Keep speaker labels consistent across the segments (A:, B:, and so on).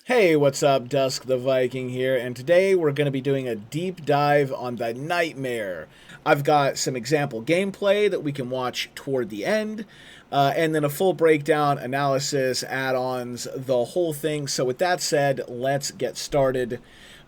A: Hey, what's up? Dusk the Viking here, and today we're going to be doing a deep dive on the Nightmare. I've got some example gameplay that we can watch toward the end, and then a full breakdown, analysis, add-ons, the whole thing. So with that said, let's get started.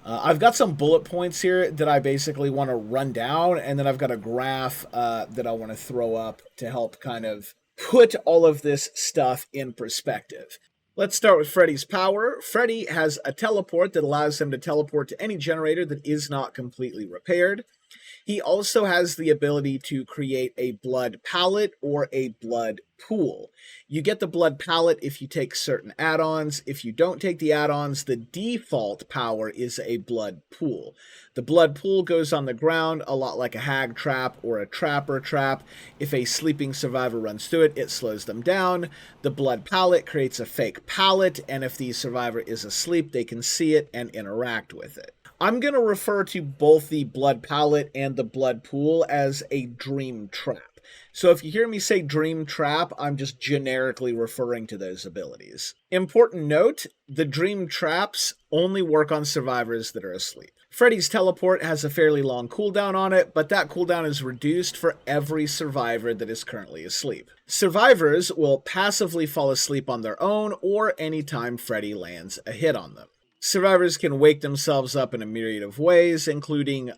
A: I've got some bullet points here that I basically want to run down, and then I've got a graph that I want to throw up to help kind of put all of this stuff in perspective. Let's start with Freddy's power. Freddy has a teleport that allows him to teleport to any generator that is not completely repaired. He also has the ability to create a blood palette or a blood pool. You get the blood palette if you take certain add-ons. If you don't take the add-ons, the default power is a blood pool. The blood pool goes on the ground a lot like a hag trap or a trapper trap. If a sleeping survivor runs through it, it slows them down. The blood palette creates a fake palette, and if the survivor is asleep, they can see it and interact with it. I'm going to refer to both the blood palette and the blood pool as a dream trap. So if you hear me say dream trap, I'm just generically referring to those abilities. Important note, the dream traps only work on survivors that are asleep. Freddy's teleport has a fairly long cooldown on it, but that cooldown is reduced for every survivor that is currently asleep. Survivors will passively fall asleep on their own or anytime Freddy lands a hit on them. Survivors can wake themselves up in a myriad of ways, including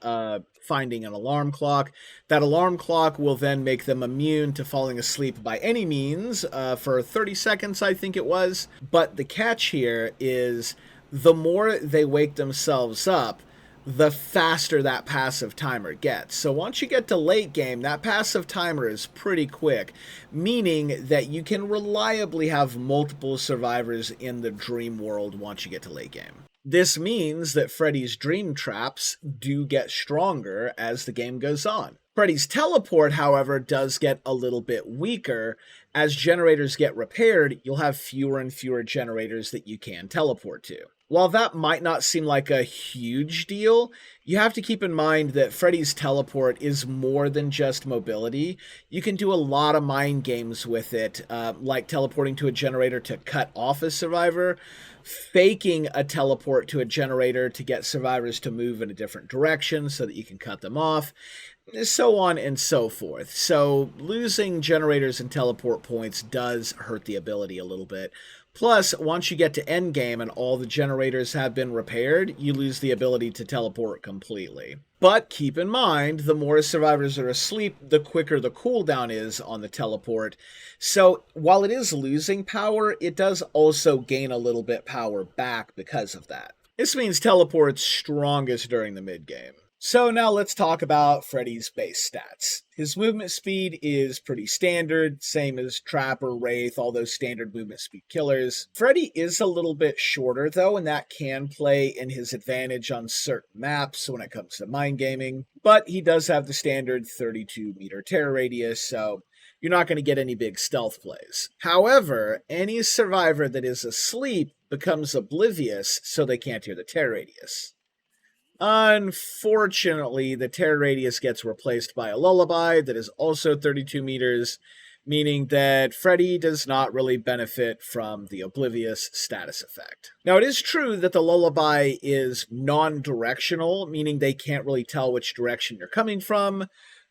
A: finding an alarm clock. That alarm clock will then make them immune to falling asleep by any means for 30 seconds, I think it was. But the catch here is the more they wake themselves up, the faster that passive timer gets. So once you get to late game, that passive timer is pretty quick, meaning that you can reliably have multiple survivors in the dream world once you get to late game. This means that Freddy's dream traps do get stronger as the game goes on. Freddy's teleport, however, does get a little bit weaker. As generators get repaired, you'll have fewer and fewer generators that you can teleport to. While that might not seem like a huge deal, you have to keep in mind that Freddy's teleport is more than just mobility. You can do a lot of mind games with it, like teleporting to a generator to cut off a survivor, faking a teleport to a generator to get survivors to move in a different direction so that you can cut them off, so on and so forth. So losing generators and teleport points does hurt the ability a little bit. Plus, once you get to endgame and all the generators have been repaired, you lose the ability to teleport completely. But keep in mind, the more survivors are asleep, the quicker the cooldown is on the teleport. So while it is losing power, it does also gain a little bit power back because of that. This means teleport's strongest during the mid-game. So now let's talk about Freddy's base stats. His movement speed is pretty standard, same as Trapper, Wraith, all those standard movement speed killers. Freddy is a little bit shorter though, and that can play in his advantage on certain maps when it comes to mind gaming. But he does have the standard 32-meter terror radius, so you're not going to get any big stealth plays. However, any survivor that is asleep becomes oblivious, so they can't hear the terror radius. Unfortunately, the terror radius gets replaced by a lullaby that is also 32 meters, meaning that Freddy does not really benefit from the oblivious status effect. Now, it is true that the lullaby is non-directional, meaning they can't really tell which direction you're coming from,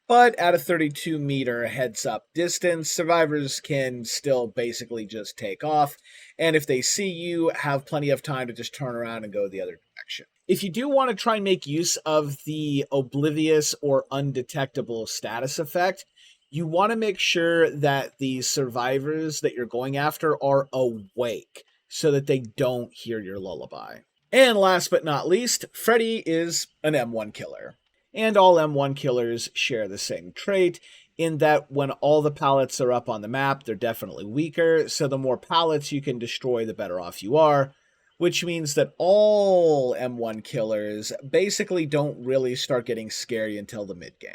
A: but at a 32-meter heads-up distance, survivors can still basically just take off, and if they see you, have plenty of time to just turn around and go the other direction. If you do want to try and make use of the oblivious or undetectable status effect, you want to make sure that the survivors that you're going after are awake so that they don't hear your lullaby. And last but not least, Freddy is an M1 killer. And all M1 killers share the same trait in that when all the pallets are up on the map, they're definitely weaker, so the more pallets you can destroy, the better off you are, which means that all M1 killers basically don't really start getting scary until the mid-game.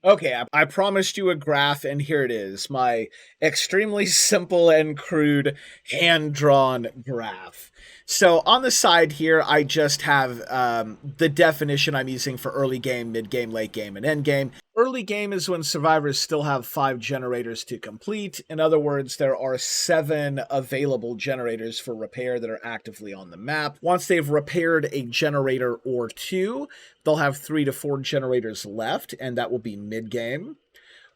A: Okay, I promised you a graph, and here it is, my extremely simple and crude hand-drawn graph. So on the side here, I just have the definition I'm using for early game, mid game, late game, and end game. Early game is when survivors still have 5 generators to complete. In other words, there are 7 available generators for repair that are actively on the map. Once they've repaired a generator or 2, they'll have 3 to 4 generators left, and that will be mid-game.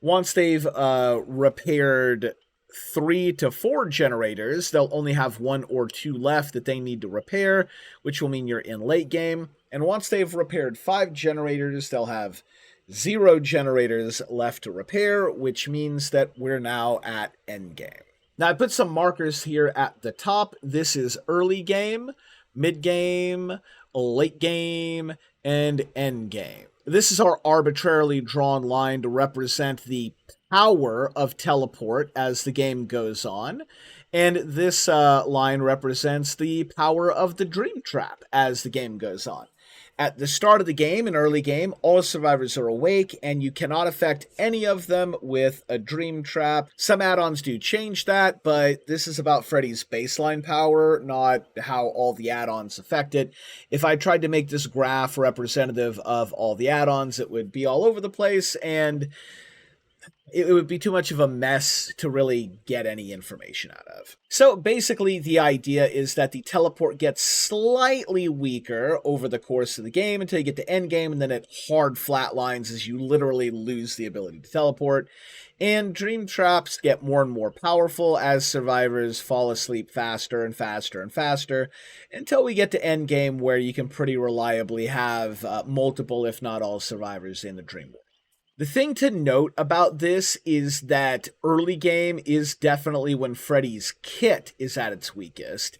A: Once they've repaired 3 to 4 generators, they'll only have 1 or 2 left that they need to repair, which will mean you're in late game. And once they've repaired 5 generators, they'll have 0 generators left to repair, which means that we're now at endgame. Now, I put some markers here at the top. This is early game, mid game, late game, and endgame. This is our arbitrarily drawn line to represent the power of teleport as the game goes on. And this line represents the power of the dream trap as the game goes on. At the start of the game, in early game, all survivors are awake, and you cannot affect any of them with a dream trap. Some add-ons do change that, but this is about Freddy's baseline power, not how all the add-ons affect it. If I tried to make this graph representative of all the add-ons, it would be all over the place, and it would be too much of a mess to really get any information out of. So basically, the idea is that the teleport gets slightly weaker over the course of the game until you get to endgame, and then it hard flatlines as you literally lose the ability to teleport. And dream traps get more and more powerful as survivors fall asleep faster and faster and faster until we get to endgame, where you can pretty reliably have multiple, if not all, survivors in the dream world. The thing to note about this is that early game is definitely when Freddy's kit is at its weakest,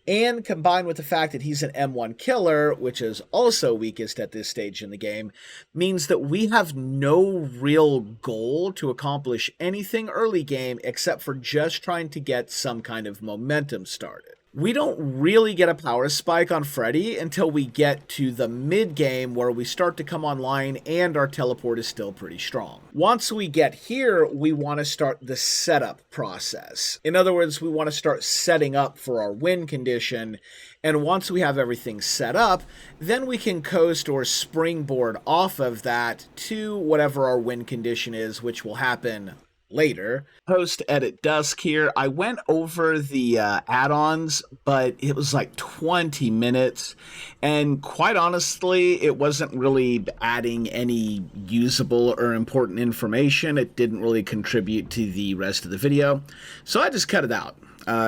A: and combined with the fact that he's an M1 killer, which is also weakest at this stage in the game, means that we have no real goal to accomplish anything early game except for just trying to get some kind of momentum started. We don't really get a power spike on Freddy until we get to the mid-game, where we start to come online and our teleport is still pretty strong. Once we get here, we want to start the setup process. In other words, we want to start setting up for our win condition, and once we have everything set up, then we can coast or springboard off of that to whatever our win condition is, which will happen later. Post edit dusk here. I went over the add-ons, but it was like 20 minutes, and quite honestly, it wasn't really adding any usable or important information. It didn't really contribute to the rest of the video, so I just cut it out.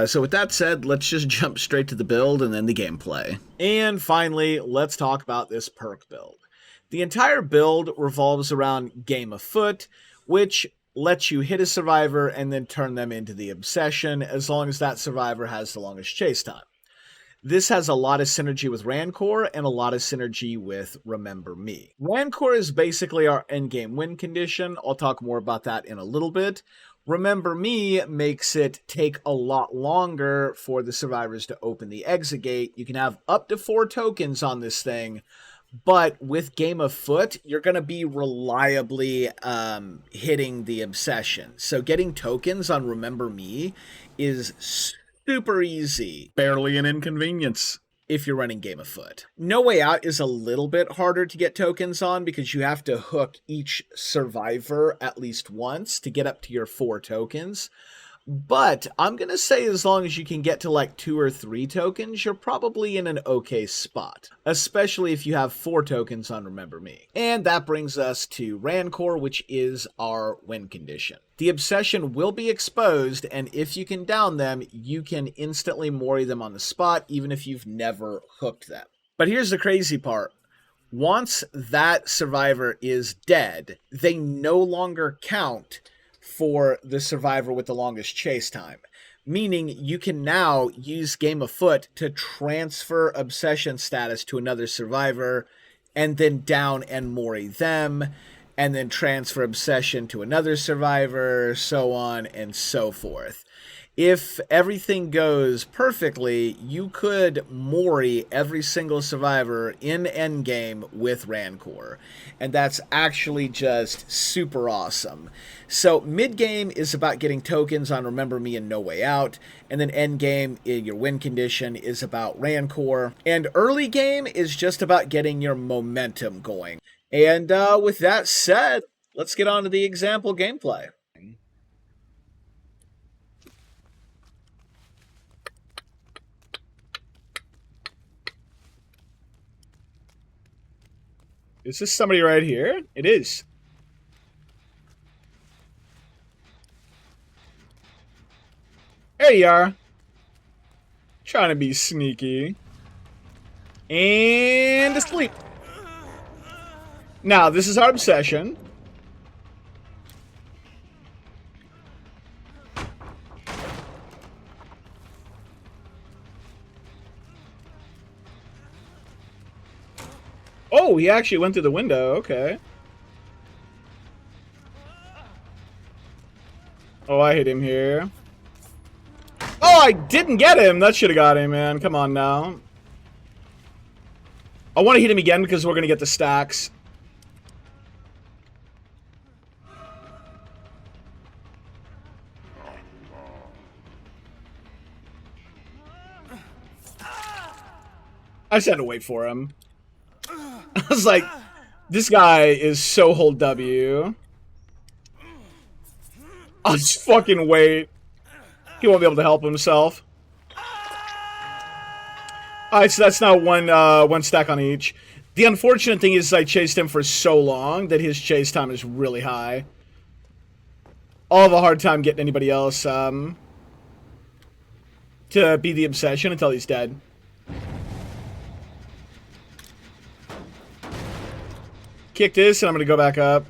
A: So with that said, let's just jump straight to the build and then the gameplay. And finally, let's talk about this perk build. The entire build revolves around Game Afoot, which lets you hit a survivor and then turn them into the obsession, as long as that survivor has the longest chase time. This has a lot of synergy with Rancor and a lot of synergy with Remember Me. Rancor is basically our endgame win condition. I'll talk more about that in a little bit. Remember Me makes it take a lot longer for the survivors to open the exit gate. You can have up to 4 tokens on this thing, but with Game Afoot, you're going to be reliably hitting the obsession. So getting tokens on Remember Me is super easy. Barely an inconvenience if you're running Game Afoot. No Way Out is a little bit harder to get tokens on because you have to hook each survivor at least once to get up to your 4 tokens. But I'm going to say as long as you can get to like 2 or 3 tokens, you're probably in an okay spot, especially if you have 4 tokens on Remember Me. And that brings us to Rancor, which is our win condition. The obsession will be exposed, and if you can down them, you can instantly mori them on the spot, even if you've never hooked them. But here's the crazy part. Once that survivor is dead, they no longer count for the survivor with the longest chase time, meaning you can now use Game Afoot to transfer obsession status to another survivor and then down and mori them, and then transfer obsession to another survivor, so on and so forth. If everything goes perfectly, you could mori every single survivor in endgame with Rancor, and that's actually just super awesome. So mid-game is about getting tokens on Remember Me and No Way Out, and then endgame, your win condition, is about Rancor, and early game is just about getting your momentum going. And with that said, let's get on to the example gameplay. Is this somebody right here? It is. There you are. Trying to be sneaky. And asleep. Now, this is our obsession. Oh, he actually went through the window. Okay. Oh, I hit him here. Oh, I didn't get him. That should have got him, man. Come on now. I want to hit him again because we're going to get the stacks. I just had to wait for him. I was like, this guy is so hold W. I'll just fucking wait. He won't be able to help himself. Alright, so that's now one stack on each. The unfortunate thing is I chased him for so long that his chase time is really high. I'll have a hard time getting anybody else to be the obsession until he's dead. Kick this, and I'm going to go back up.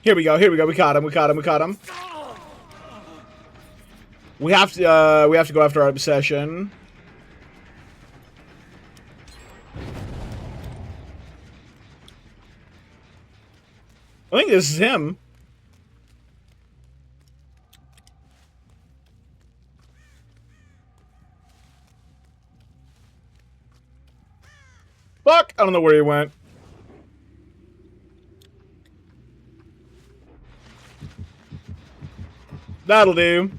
A: Here we go, here we go. We caught him, we caught him, we caught him. We have to go after our obsession. I think this is him. Fuck! I don't know where he went. That'll do.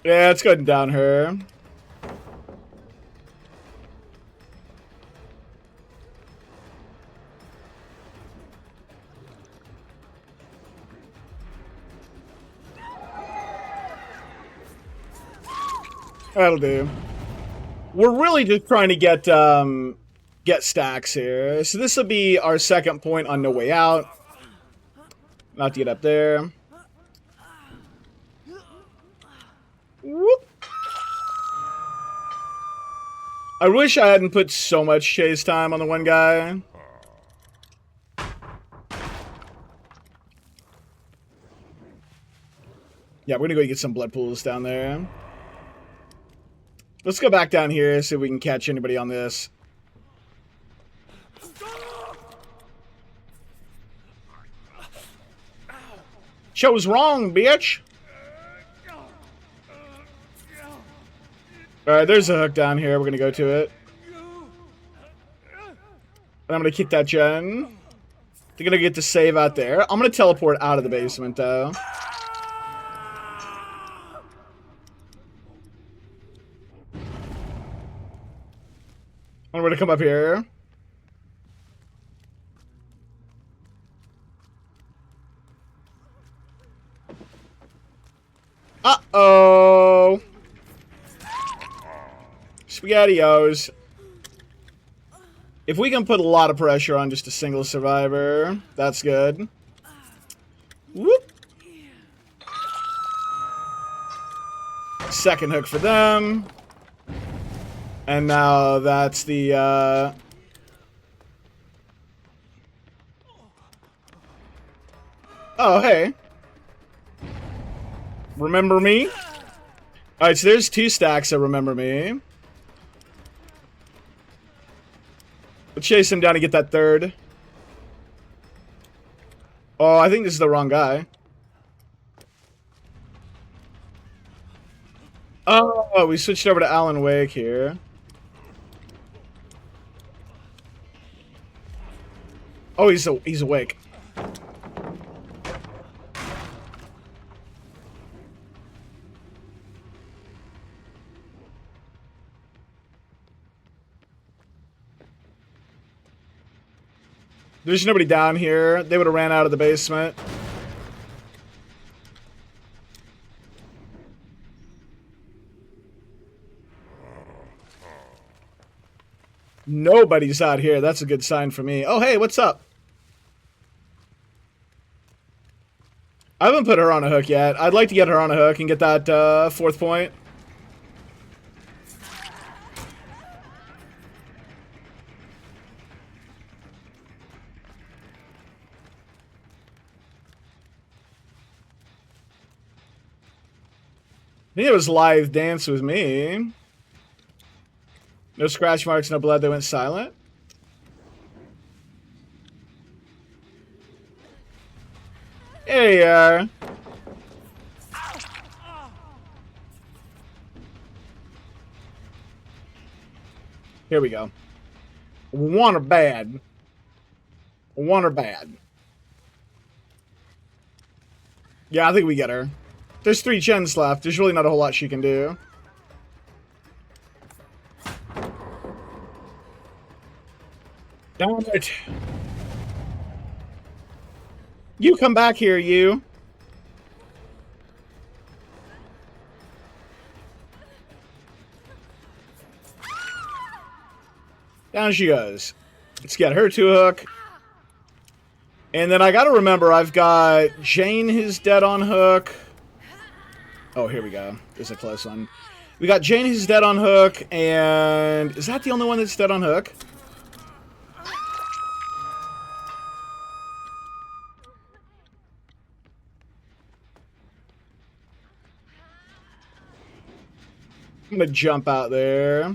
A: Yeah, let's go ahead and down her. That'll do. We're really just trying to get stacks here. So this will be our second point on No Way Out. Not to get up there. Whoop. I wish I hadn't put so much chase time on the one guy. Yeah, we're gonna go get some blood pools down there. Let's go back down here, see if we can catch anybody on this. Chose wrong, bitch! Alright, there's a hook down here. We're gonna go to it. And I'm gonna kick that gen. They're gonna get the save out there. I'm gonna teleport out of the basement, though. I'm gonna come up here. Uh-oh. SpaghettiOs. If we can put a lot of pressure on just a single survivor, that's good. Whoop. Second hook for them. And now that's the, Oh, hey. Remember me? Alright, so there's 2 stacks of Remember Me. Let's chase him down to get that third. Oh, I think this is the wrong guy. Oh, we switched over to Alan Wake here. Oh, he's awake. There's nobody down here. They would have ran out of the basement. Nobody's out here. That's a good sign for me. Oh, hey, what's up? I haven't put her on a hook yet. I'd like to get her on a hook and get that 4th point. I think it was live dance with me. No scratch marks, no blood. They went silent. There you are. Here we go. Want her bad. Want her bad. Yeah, I think we get her. There's 3 chins left. There's really not a whole lot she can do. Damn it. You come back here, you. Down she goes. Let's get her to a hook. And then I gotta remember, I've got Jane who's dead on hook. Oh, here we go. This is a close one. We got Jane who's dead on hook, and... Is that the only one that's dead on hook? I'm gonna jump out there.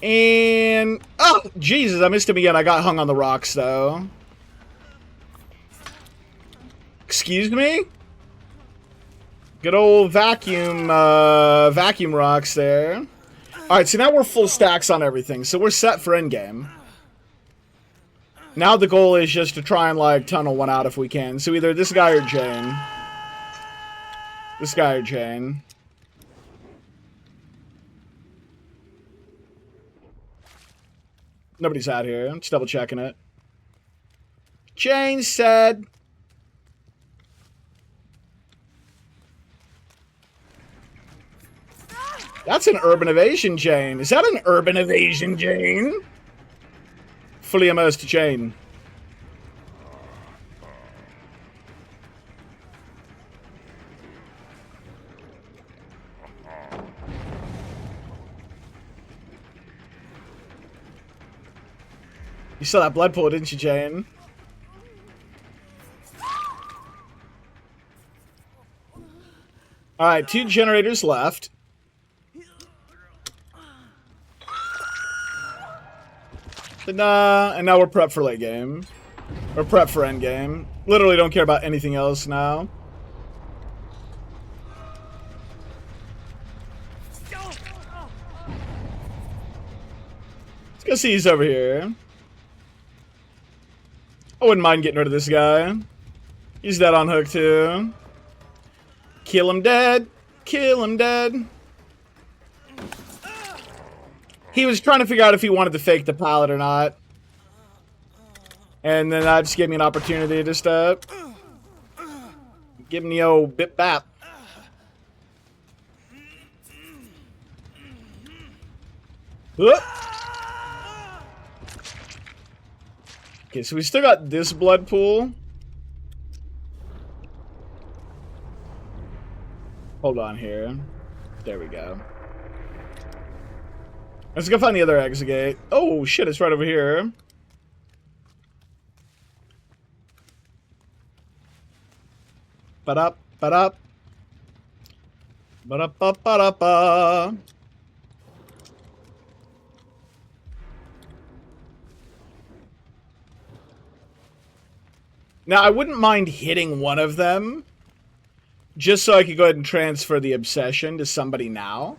A: And... Oh, Jesus, I missed him again. I got hung on the rocks, though. Excuse me? Good old vacuum rocks there. Alright, so now we're full stacks on everything. So we're set for endgame. Now the goal is just to try and, like, tunnel one out if we can. So either this guy or Jane. This guy or Jane. Nobody's out here. I'm just double checking it. Jane said. That's an urban evasion, Jane. Is that an urban evasion, Jane? Fully immersed Jane. You saw that blood pool, didn't you, Jane? Alright, 2 generators left. And now we're prepped for late game. We're prepped for end game. Literally don't care about anything else now. Let's go see he's over here. I wouldn't mind getting rid of this guy. He's dead on hook too. Kill him dead. Kill him dead. He was trying to figure out if he wanted to fake the pallet or not. And then that just gave me an opportunity to give him the old bip bap. Okay, so we still got this blood pool. Hold on here. There we go. Let's go find the other exit gate. Oh, shit, it's right over here. Ba-da, ba-da. Ba-da, ba-da, ba. Now, I wouldn't mind hitting one of them Just so I could go ahead and transfer the obsession to somebody now.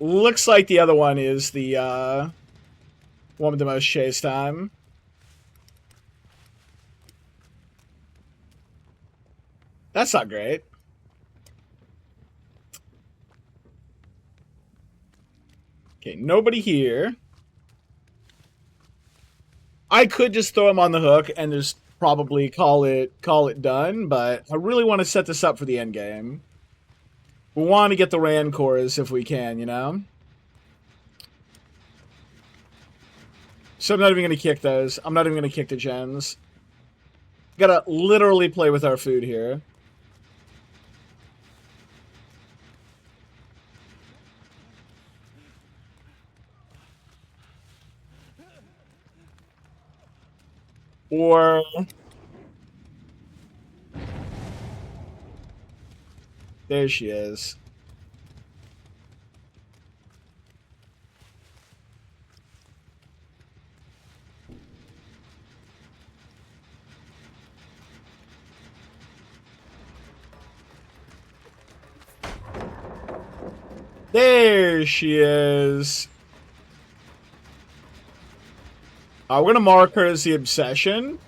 A: Looks like the other one is the one with the most chase time. That's not great. Okay, nobody here. I could just throw him on the hook and just probably call it done, but I really want to set this up for the end game. We want to get the Rancors if we can, you know? So I'm not even going to kick those. I'm not even going to kick the gens. Gotta literally play with our food here. Or... there she is. There she is. We're going to mark her as the obsession.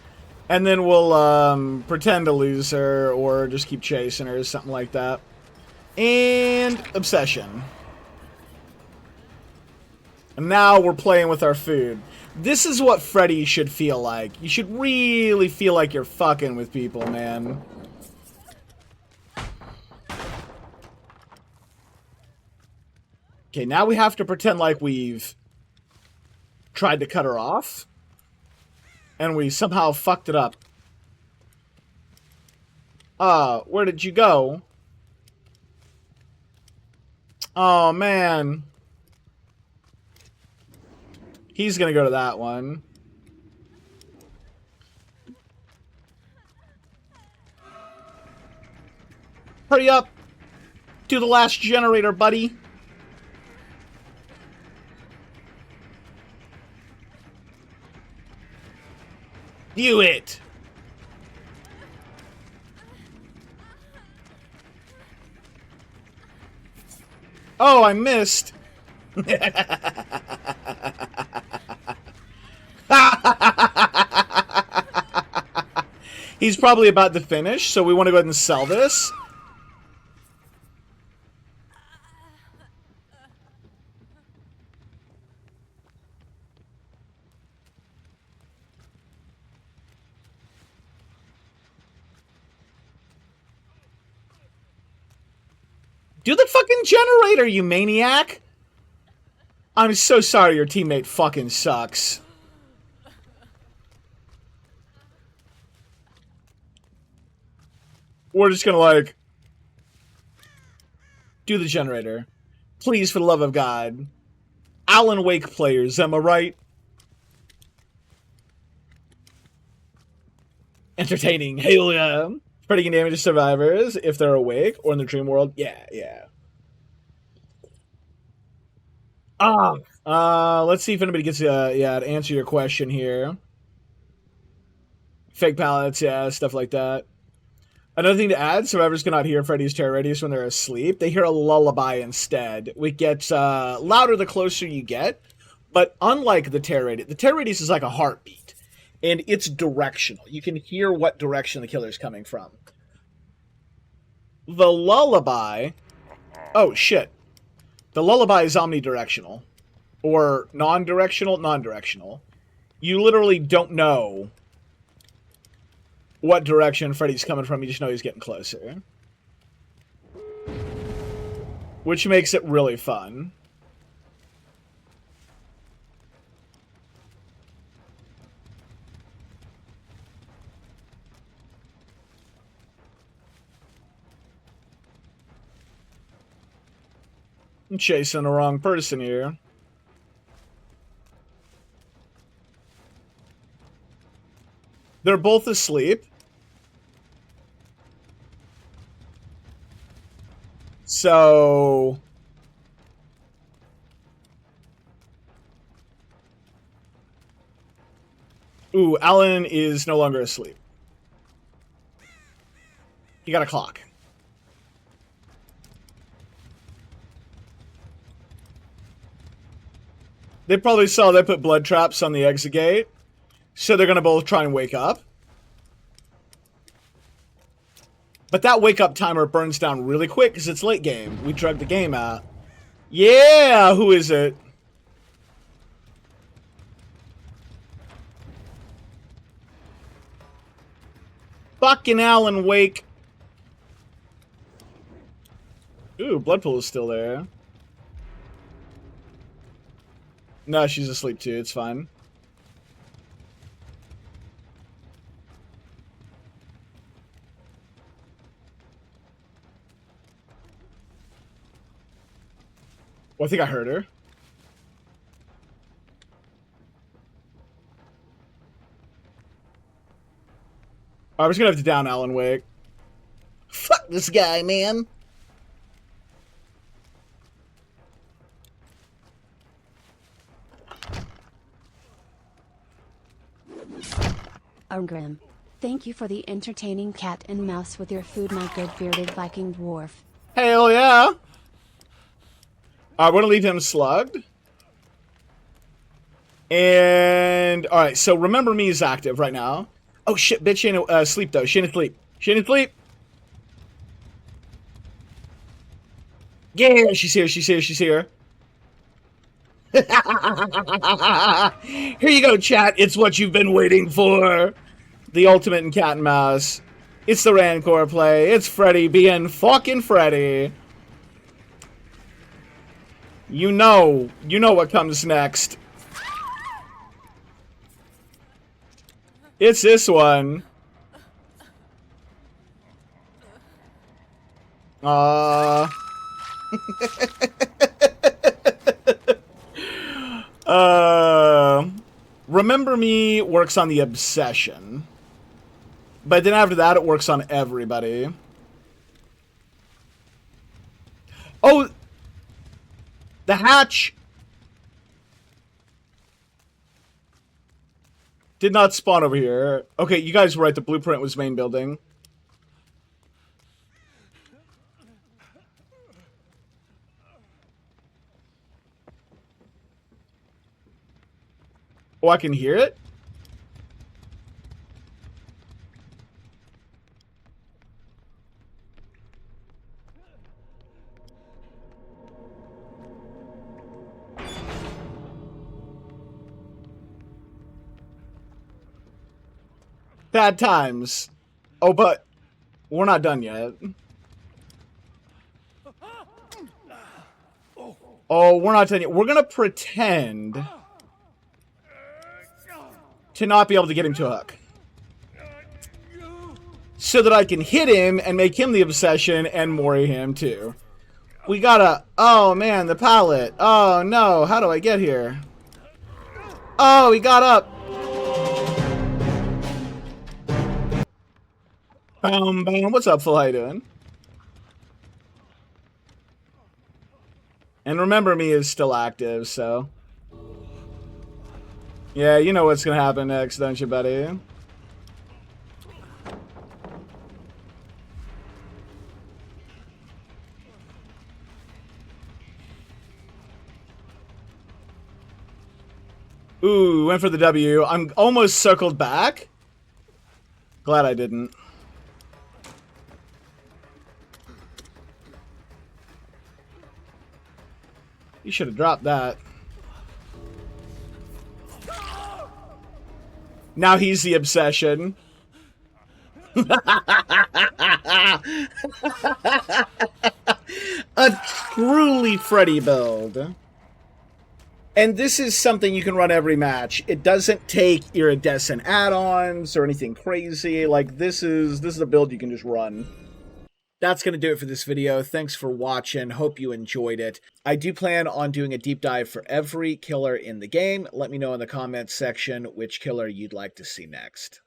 A: And then we'll pretend to lose her or just keep chasing her or something like that. And obsession. And now we're playing with our food. This is what Freddy should feel like. You should really feel like you're fucking with people, man. Okay, now we have to pretend like we've tried to cut her off. And we somehow fucked it up. Where did you go? Oh, man. He's gonna go to that one. Hurry up! Do the last generator, buddy. Do it! Oh, I missed! He's probably about to finish, so we want to go ahead and sell this. Do the fucking generator, you maniac! I'm so sorry your teammate fucking sucks. We're just gonna, like... do the generator. Please, for the love of God. Alan Wake players, am I right? Entertaining, hell yeah. Spreading damage to survivors if they're awake or in the dream world. Yeah, yeah. Let's see if anybody gets to answer your question here. Fake pallets, yeah, stuff like that. Another thing to add, survivors cannot hear Freddy's terror radius when they're asleep. They hear a lullaby instead. It gets louder the closer you get, but unlike the terror radius is like a heartbeat. And it's directional. You can hear what direction the killer's coming from. The lullaby... oh, shit. The lullaby is omnidirectional. Or non-directional? Non-directional. You literally don't know what direction Freddy's coming from. You just know he's getting closer. Which makes it really fun. I'm chasing the wrong person here. They're both asleep. So... Ooh, Alan is no longer asleep. You got a clock. They probably saw they put blood traps on the exit gate, so they're going to both try and wake up. But that wake-up timer burns down really quick because it's late game. We drug the game out. Yeah! Who is it? Fucking Alan Wake. Ooh, Bloodpool is still there. No, she's asleep too. It's fine. Well, I think I heard her. I was gonna have to down Alan Wake. Fuck this guy, man.
B: Grim. Thank you for the entertaining cat and mouse with your food, my good bearded Viking dwarf.
A: Hell yeah. We're gonna leave him slugged. And alright, so Remember Me is active right now. Oh shit, bitch, she ain't asleep though. She ain't asleep. She ain't asleep. Yeah, she's here, she's here, she's here. Here you go, chat. It's what you've been waiting for. The ultimate in cat and mouse. It's the Rancor play. It's Freddy being fucking Freddy. You know what comes next. It's this one. Remember Me works on the obsession. But then after that, it works on everybody. Oh! The hatch! Did not spawn over here. Okay, you guys were right. The blueprint was main building. Oh, I can hear it? Bad times. Oh, but we're not done yet. Oh, we're not done yet. We're gonna pretend to not be able to get him to a hook. So that I can hit him and make him the obsession and mori him too. We gotta... Oh man, the pallet. Oh no, how do I get here? Oh, he got up. What's up, Phil? How you doing? And Remember Me is still active, so... Yeah, you know what's gonna happen next, don't you, buddy? Ooh, went for the W. I'm almost circled back. Glad I didn't. You should have dropped that. Now he's the obsession. A truly Freddy build. And this is something you can run every match. It doesn't take iridescent add-ons or anything crazy. Like, this is a build you can just run. That's going to do it for this video. Thanks for watching. Hope you enjoyed it. I do plan on doing a deep dive for every killer in the game. Let me know in the comments section which killer you'd like to see next.